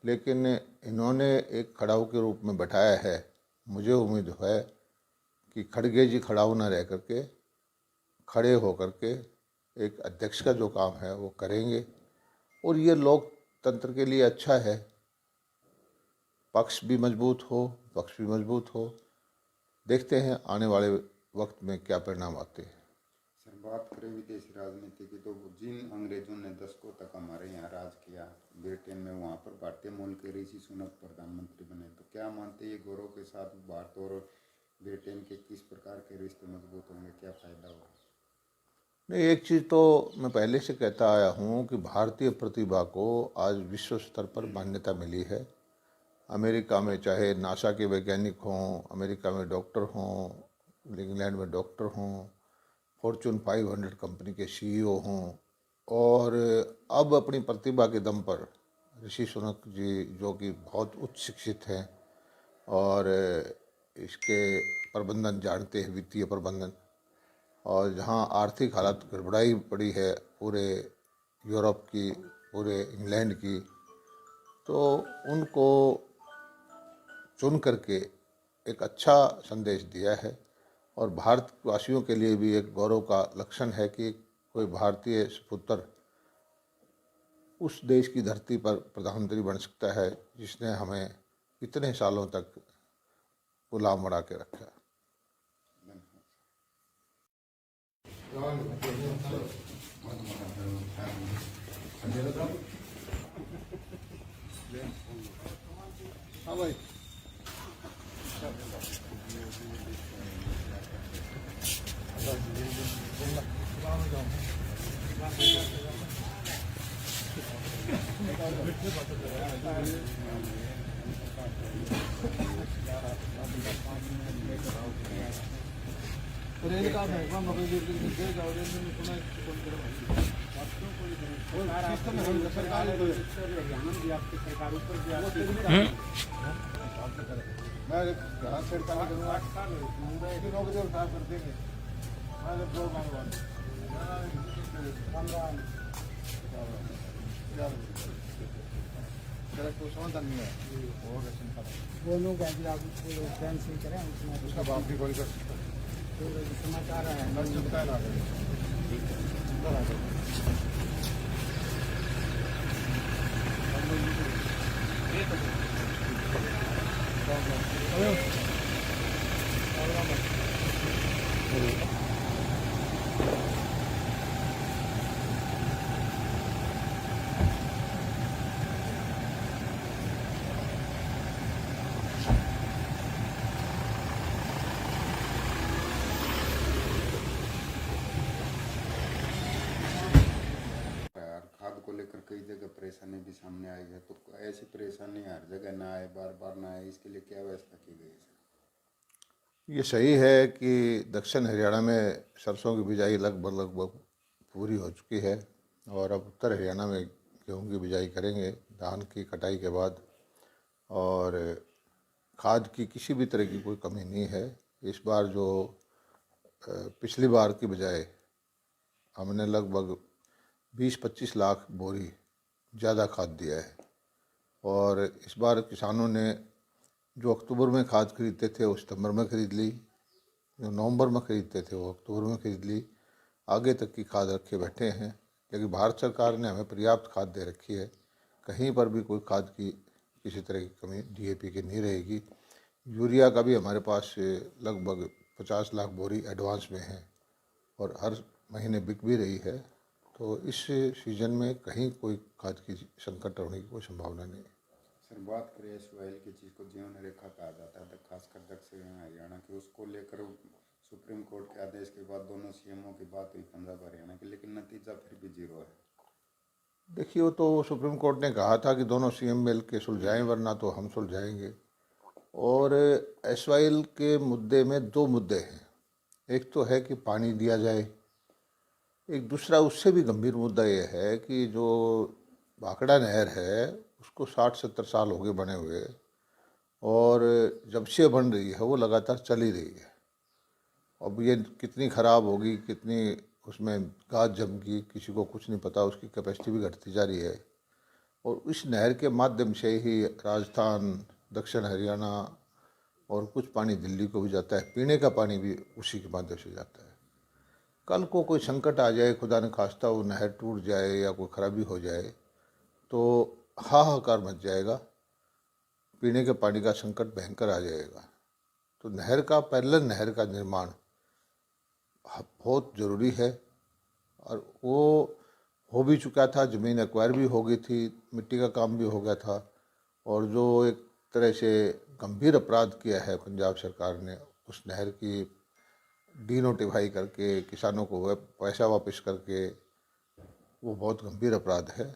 लेकिन इन्होंने एक खड़ाऊ के रूप में बैठाया है। मुझे उम्मीद है कि खड़गे जी खड़ाऊ न रह करके खड़े हो करके एक अध्यक्ष का जो काम है वो करेंगे और ये लोकतंत्र के लिए अच्छा है। पक्ष भी मजबूत हो, पक्ष भी मजबूत हो। देखते हैं आने वाले वक्त में क्या परिणाम आते हैं। सर, बात करें विदेशी राजनीति की तो जिन अंग्रेजों ने दशकों तक हमारे यहाँ राज किया, ब्रिटेन में, वहाँ पर भारतीय मूल के ऋषि सुनक प्रधानमंत्री बने, तो क्या मानते ये गौरव के साथ भारत और ब्रिटेन के किस प्रकार के रिश्ते मजबूत होंगे, क्या फ़ायदा होगा? नहीं, एक चीज़ तो मैं पहले से कहता आया हूँ कि भारतीय प्रतिभा को आज विश्व स्तर पर मान्यता मिली है। अमेरिका में चाहे नासा के वैज्ञानिक हों, अमेरिका में डॉक्टर हों, इंग्लैंड में डॉक्टर हों, फॉर्चून 500 कंपनी के CEO हों, और अब अपनी प्रतिभा के दम पर ऋषि सुनक जी, जो कि बहुत उच्च शिक्षित हैं और इसके प्रबंधन जानते हैं, वित्तीय प्रबंधन, और जहां आर्थिक हालत गड़बड़ाई पड़ी है पूरे यूरोप की, पूरे इंग्लैंड की, तो उनको चुन करके एक अच्छा संदेश दिया है। और भारतवासियों के लिए भी एक गौरव का लक्षण है कि कोई भारतीय सुपुत्र उस देश की धरती पर प्रधानमंत्री बन सकता है जिसने हमें इतने सालों तक गुलाम बना के रखा। हाँ भाई, रेल का महकमा मगर दे जाओ रेल में सुना सरकार भी आपकी सरकार ऊपर भी मैं सरकार नौकरी उठा कर देंगे कोई समाधान नहीं है और दोनों का भी आप उसको कैंसिल करें उसका बाप भी कॉल कर सकता है समाचार है खाद को लेकर कई जगह परेशानी भी सामने आई है, तो ऐसी परेशानी हर जगह ना आए, बार बार ना आए, इसके लिए क्या व्यवस्था की गई है? ये सही है कि दक्षिण हरियाणा में सरसों की बिजाई लगभग पूरी हो चुकी है और अब उत्तर हरियाणा में गेहूं की बिजाई करेंगे धान की कटाई के बाद। और खाद की किसी भी तरह की कोई कमी नहीं है। इस बार जो पिछली बार की बजाय हमने लगभग 20-25 लाख बोरी ज़्यादा खाद दिया है। और इस बार किसानों ने जो अक्टूबर में खाद खरीदते थे वो सितंबर में खरीद ली, जो नवंबर में खरीदते थे वो अक्टूबर में खरीद ली, आगे तक की खाद रखे बैठे हैं। लेकिन भारत सरकार ने हमें पर्याप्त खाद दे रखी है, कहीं पर भी कोई खाद की किसी तरह की कमी डीएपी की नहीं रहेगी। यूरिया का भी हमारे पास लगभग 50 लाख बोरी एडवांस में है और हर महीने बिक भी रही है। तो इस सीजन में कहीं कोई खाद की संकट होने की कोई संभावना नहीं है। सर, बात करें इस ऑयल की चीज़ को जीवन रेखा कहा जाता है, खासकर दक्षिण हरियाणा की, उसको लेकर सुप्रीम कोर्ट के आदेश के बाद दोनों सीएमओ की बात हुई पंजाब हरियाणा की, लेकिन नतीजा फिर भी जीरो है। देखिए, वो तो सुप्रीम कोर्ट ने कहा था कि दोनों सीएम मिल के सुलझाएं वरना तो हम सुलझाएंगे। और एसवाइल के मुद्दे में दो मुद्दे हैं, एक तो है कि पानी दिया जाए, एक दूसरा उससे भी गंभीर मुद्दा ये है कि जो भाखड़ा नहर है उसको 60-70 साल हो गए बने हुए और जब से बन रही है वो लगातार चल ही रही है। अब ये कितनी ख़राब होगी, कितनी उसमें गाद जमगी, किसी को कुछ नहीं पता। उसकी कैपेसिटी भी घटती जा रही है और इस नहर के माध्यम से ही राजस्थान, दक्षिण हरियाणा और कुछ पानी दिल्ली को भी जाता है। पीने का पानी भी उसी के माध्यम से जाता है। कल को कोई संकट आ जाए, खुदा न खास्ता वो नहर टूट जाए या कोई खराबी हो जाए तो हाहाकार मच जाएगा, पीने के पानी का संकट भयंकर आ जाएगा। तो नहर का पैरेलल नहर का निर्माण बहुत ज़रूरी है और वो हो भी चुका था, ज़मीन एक्वायर भी हो गई थी, मिट्टी का काम भी हो गया था। और जो एक तरह से गंभीर अपराध किया है पंजाब सरकार ने उस नहर की डीनोटिफाई करके किसानों को पैसा वापस करके, वो बहुत गंभीर अपराध है।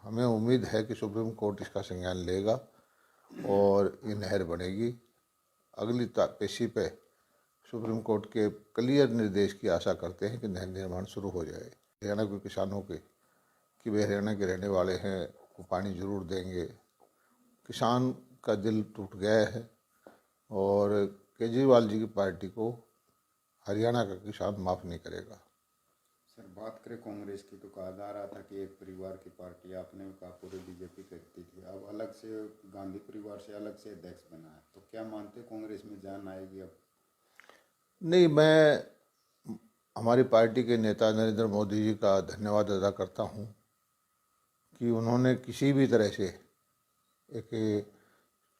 हमें उम्मीद है कि सुप्रीम कोर्ट इसका संज्ञान लेगा और ये नहर बनेगी। अगली पेशी पे सुप्रीम कोर्ट के क्लियर निर्देश की आशा करते हैं कि नहर निर्माण शुरू हो जाए। हरियाणा के किसानों के कि वे हरियाणा के रहने वाले हैं, वो पानी ज़रूर देंगे। किसान का दिल टूट गया है और केजरीवाल जी की पार्टी को हरियाणा का किसान माफ़ नहीं करेगा। सर, बात करें कांग्रेस की तो कहा जा रहा था कि एक परिवार की पार्टी, आपने भी कहा पूरे बीजेपी करती थी, अब अलग से गांधी परिवार से अलग से अध्यक्ष बना है, तो क्या मानते कांग्रेस में जान आएगी अब? नहीं, मैं हमारी पार्टी के नेता नरेंद्र मोदी जी का धन्यवाद अदा करता हूं कि उन्होंने किसी भी तरह से एक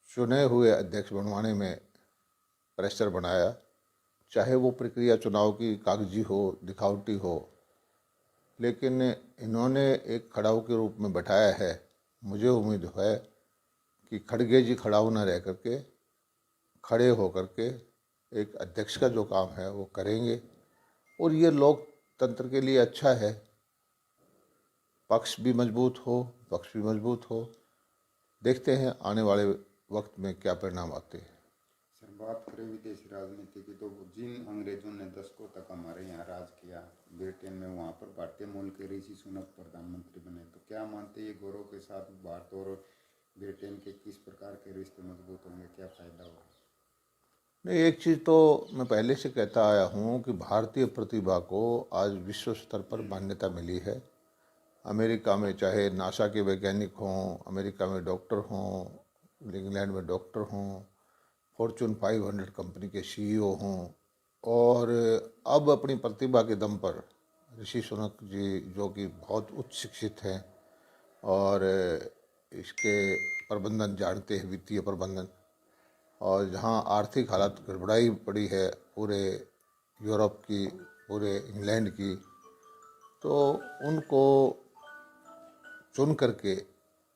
चुने हुए अध्यक्ष बनवाने में प्रेशर बनाया, चाहे वो प्रक्रिया चुनाव की कागजी हो, दिखावटी हो, लेकिन इन्होंने एक खड़ाऊ के रूप में बैठाया है। मुझे उम्मीद है कि खड़गे जी खड़ाऊ न रह करके खड़े हो करके एक अध्यक्ष का जो काम है वो करेंगे और ये लोकतंत्र के लिए अच्छा है। पक्ष भी मजबूत हो, पक्ष भी मजबूत हो। देखते हैं आने वाले वक्त में क्या परिणाम आते हैं। सर बात करें विदेशी राजनीति की तो जिन अंग्रेजों ने दशकों तक हमारे यहाँ राज किया ब्रिटेन में, वहाँ पर भारतीय मूल के ऋषि सुनक प्रधानमंत्री बने, तो क्या मानते हैं ये गौरव के साथ भारत और ब्रिटेन के किस प्रकार के रिश्ते मजबूत होंगे, क्या फायदा होगा? नहीं, एक चीज़ तो मैं पहले से कहता आया हूँ कि भारतीय प्रतिभा को आज विश्व स्तर पर मान्यता मिली है। अमेरिका में चाहे नासा के वैज्ञानिक हों, अमेरिका में डॉक्टर हों, इंग्लैंड में डॉक्टर हों, फॉर्चून 500 कंपनी के सीईओ हों, और अब अपनी प्रतिभा के दम पर ऋषि सुनक जी जो कि बहुत उच्च शिक्षित हैं और इसके प्रबंधन जानते हैं, वित्तीय प्रबंधन, और जहाँ आर्थिक हालत गड़बड़ाई पड़ी है पूरे यूरोप की, पूरे इंग्लैंड की, तो उनको चुन करके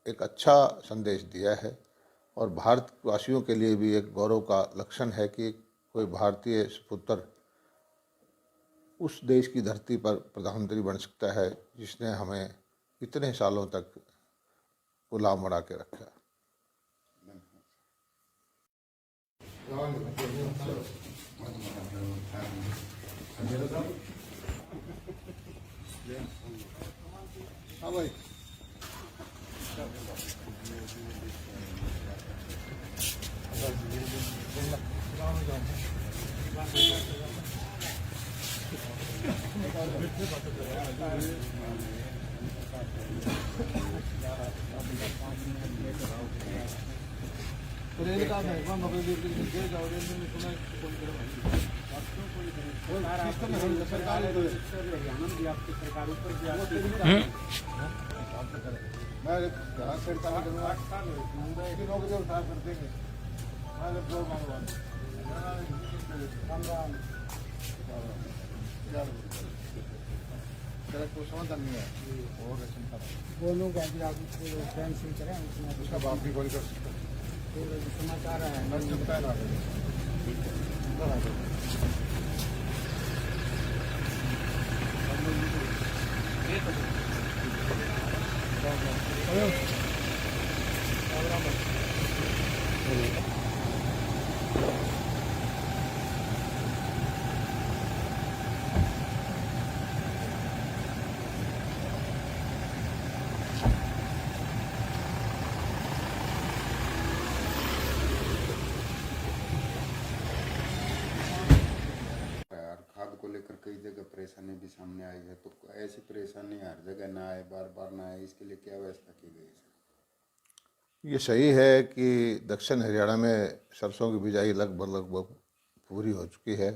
एक अच्छा संदेश दिया है। और भारतवासियों के लिए भी एक गौरव का लक्षण है कि कोई भारतीय सुपुत्र उस देश की धरती पर प्रधानमंत्री बन सकता है जिसने हमें इतने सालों तक गुलाम बना के रखा। हाँ भाई, रेल का महकमा मगरदीप के जगह जाओ, रेल में सुना फोन करो सिस्टम है सरकार हरियाणा में भी आपकी सरकार ऊपर भी मैं जहाँ करता हूँ 8 साल लेकिन 9 बजे उठा कर देंगे मैं जब जो मांगवा कोई समाधान नहीं है और रेशन का वो लोग अभी आप कैंसिल करें उसका बाप भी कॉल कर सकते हैं। समाचार है को लेकर कई जगह परेशानी भी सामने आई है, तो ऐसी परेशानी हर जगह ना आए, बार बार ना आए, इसके लिए क्या व्यवस्था की गई है? ये सही है कि दक्षिण हरियाणा में सरसों की बिजाई लगभग पूरी हो चुकी है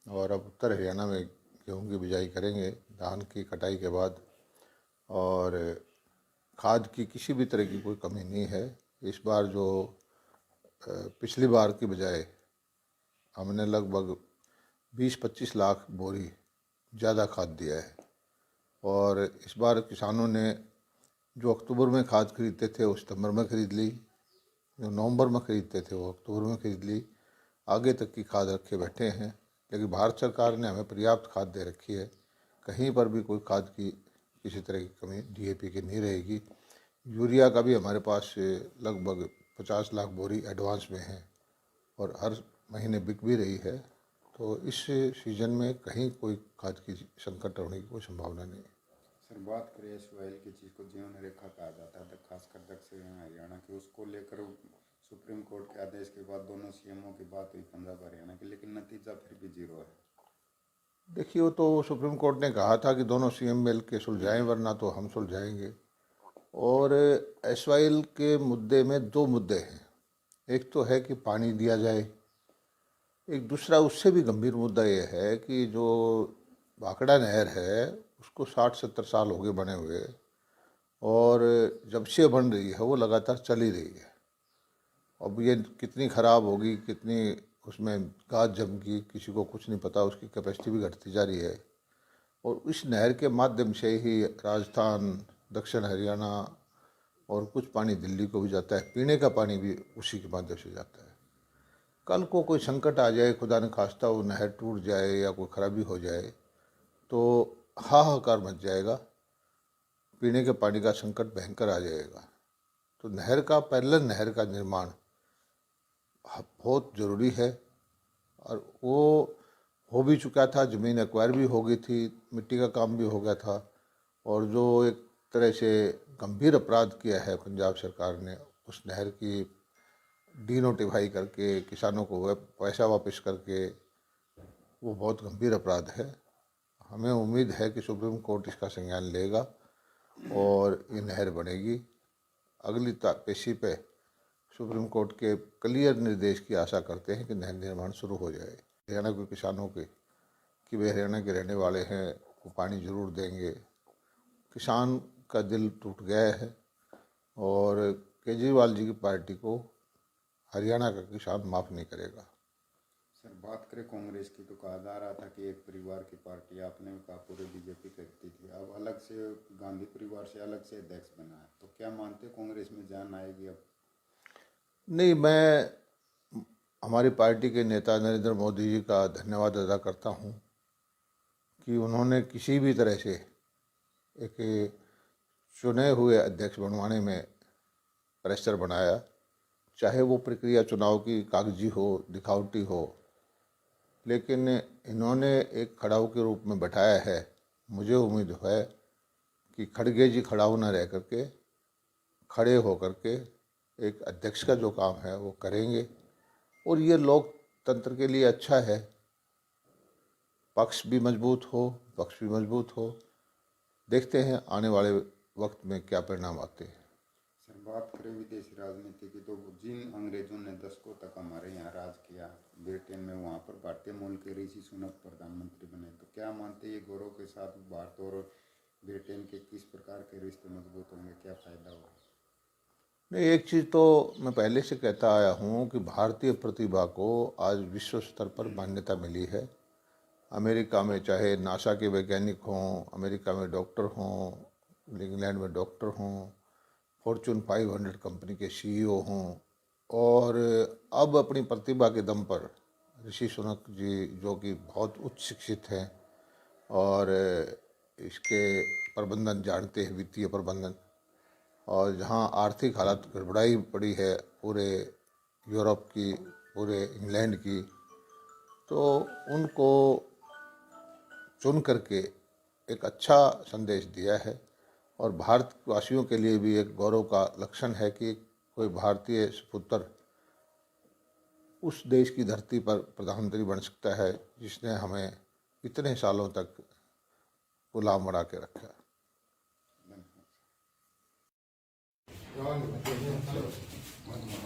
और अब उत्तर हरियाणा में गेहूं की बिजाई करेंगे धान की कटाई के बाद, और खाद की किसी भी तरह की कोई कमी नहीं है। इस बार जो पिछली बार की बजाय हमने लगभग 20-25 लाख बोरी ज़्यादा खाद दिया है, और इस बार किसानों ने जो अक्टूबर में खाद खरीदते थे वो सितंबर में खरीद ली, जो नवंबर में खरीदते थे वो अक्टूबर में खरीद ली, आगे तक की खाद रखे बैठे हैं। लेकिन भारत सरकार ने हमें पर्याप्त खाद दे रखी है, कहीं पर भी कोई खाद की किसी तरह की कमी डीएपी की नहीं रहेगी। यूरिया का भी हमारे पास लगभग 50 लाख बोरी एडवांस में है और हर महीने बिक भी रही है, तो इस सीजन में कहीं कोई खाद की संकट होने की कोई संभावना नहीं है। सर बात करें SYL की चीज़ को जीवन रेखा कहा जाता है, खासकर दक्षिण हरियाणा की, उसको लेकर सुप्रीम कोर्ट के आदेश के बाद दोनों सीएमओ की बात हुई पंजाब हरियाणा की, लेकिन नतीजा फिर भी 0 है। देखिए, वो तो सुप्रीम कोर्ट ने कहा था कि दोनों सीएम मिल के सुलझाएं वरना तो हम सुलझाएंगे। और SYL के मुद्दे में 2 मुद्दे हैं, एक तो है कि पानी दिया जाए, एक दूसरा उससे भी गंभीर मुद्दा ये है कि जो भाखड़ा नहर है उसको 60-70 साल हो गए बने हुए, और जब से बन रही है वो लगातार चली रही है। अब ये कितनी ख़राब होगी, कितनी उसमें गाद जमगी, किसी को कुछ नहीं पता, उसकी कैपेसिटी भी घटती जा रही है। और इस नहर के माध्यम से ही राजस्थान, दक्षिण हरियाणा और कुछ पानी दिल्ली को भी जाता है, पीने का पानी भी उसी के माध्यम से जाता है। कल को कोई संकट आ जाए, खुदा न खास्ता वो नहर टूट जाए या कोई खराबी हो जाए तो हाहाकार मच जाएगा। पीने के पानी का संकट भयंकर आ जाएगा। तो नहर का पैरेलल नहर का निर्माण बहुत ज़रूरी है और वो हो भी चुका था, ज़मीन एक्वायर भी हो गई थी, मिट्टी का काम भी हो गया था। और जो एक तरह से गंभीर अपराध किया है पंजाब सरकार ने, उस नहर की डीनोटिफाई करके किसानों को पैसा वापस करके, वो बहुत गंभीर अपराध है। हमें उम्मीद है कि सुप्रीम कोर्ट इसका संज्ञान लेगा और ये नहर बनेगी। अगली पेशी पे सुप्रीम कोर्ट के क्लियर निर्देश की आशा करते हैं कि नहर निर्माण शुरू हो जाए। हरियाणा के किसानों के कि वे हरियाणा के रहने वाले हैं, वो पानी ज़रूर देंगे। किसान का दिल टूट गया है और केजरीवाल जी की पार्टी को हरियाणा का किसान माफ़ नहीं करेगा। सर, बात करें कांग्रेस की तो कहा जा रहा था कि एक परिवार की पार्टी, आपने भी कहा पूरे बीजेपी करती थी, अब अलग से गांधी परिवार से अलग से अध्यक्ष बना है, तो क्या मानते कांग्रेस में जान आएगी अब? नहीं, मैं हमारी पार्टी के नेता नरेंद्र मोदी जी का धन्यवाद अदा करता हूँ कि उन्होंने किसी भी तरह से एक चुने हुए अध्यक्ष बनवाने में प्रेशर बनाया, चाहे वो प्रक्रिया चुनाव की कागजी हो, दिखावटी हो, लेकिन इन्होंने एक खड़ाऊ के रूप में बैठाया है। मुझे उम्मीद है कि खड़गे जी खड़ाऊ न रह करके खड़े होकर के एक अध्यक्ष का जो काम है वो करेंगे और ये लोकतंत्र के लिए अच्छा है। पक्ष भी मजबूत हो, पक्ष भी मजबूत हो। देखते हैं आने वाले वक्त में क्या परिणाम आते हैं। सर, बात करें विदेशी राजनीति की तो जिन अंग्रेजों ने दशकों तक हमारे यहाँ राज किया ब्रिटेन में, वहाँ पर भारतीय मूल के ऋषि सुनक प्रधानमंत्री बने, तो क्या मानते ये गौरव के साथ भारत और ब्रिटेन के किस प्रकार के रिश्ते मजबूत होंगे, क्या फ़ायदा होगा? नहीं, एक चीज़ तो मैं पहले से कहता आया हूँ कि भारतीय प्रतिभा को आज विश्व स्तर पर मान्यता मिली है। अमेरिका में चाहे नासा के वैज्ञानिक हों, अमेरिका में डॉक्टर हों, इंग्लैंड में डॉक्टर हों, फॉर्चून 500 कंपनी के सीईओ हों, और अब अपनी प्रतिभा के दम पर ऋषि सुनक जी, जो कि बहुत उच्च शिक्षित हैं और इसके प्रबंधन जानते हैं, वित्तीय प्रबंधन, और जहां आर्थिक हालत गड़बड़ाई पड़ी है पूरे यूरोप की, पूरे इंग्लैंड की, तो उनको चुन करके एक अच्छा संदेश दिया है। और भारतवासियों के लिए भी एक गौरव का लक्षण है कि कोई भारतीय सुपुत्र उस देश की धरती पर प्रधानमंत्री बन सकता है जिसने हमें इतने सालों तक गुलाम बना के रखा। धन्यवाद।